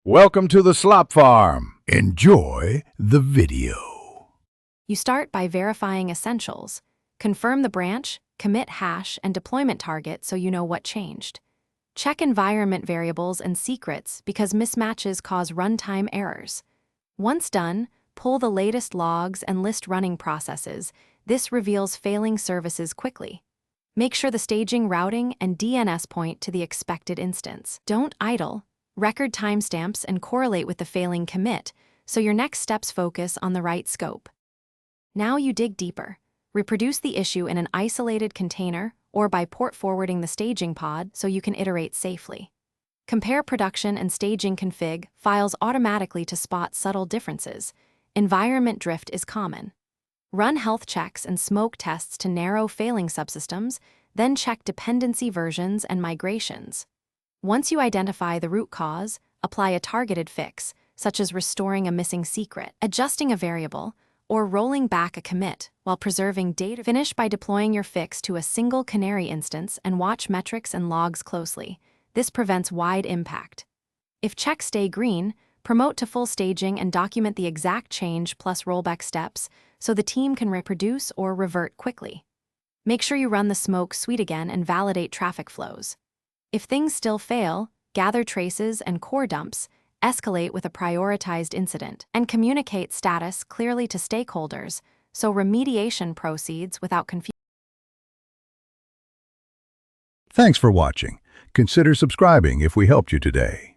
Welcome to the slop farm. Enjoy the video. You start by verifying essentials. Confirm the branch, commit hash, and deployment target so you know what changed. Check environment variables and secrets because mismatches cause runtime errors. Once done, pull the latest logs and list running processes. This reveals failing services quickly. Make sure the staging, routing, and DNS point to the expected instance. Don't idle. Record timestamps and correlate with the failing commit, so your next steps focus on the right scope. Now you dig deeper. Reproduce the issue in an isolated container or by port forwarding the staging pod so you can iterate safely. Compare production and staging config files automatically to spot subtle differences. Environment drift is common. Run health checks and smoke tests to narrow failing subsystems, then check dependency versions and migrations. Once you identify the root cause, apply a targeted fix, such as restoring a missing secret, adjusting a variable, or rolling back a commit while preserving data. Finish by deploying your fix to a single canary instance and watch metrics and logs closely. This prevents wide impact. If checks stay green, promote to full staging and document the exact change plus rollback steps so the team can reproduce or revert quickly. Make sure you run the smoke suite again and validate traffic flows. If things still fail, gather traces and core dumps, escalate with a prioritized incident, and communicate status clearly to stakeholders so remediation proceeds without confusion. Thanks for watching. Consider subscribing if we helped you today.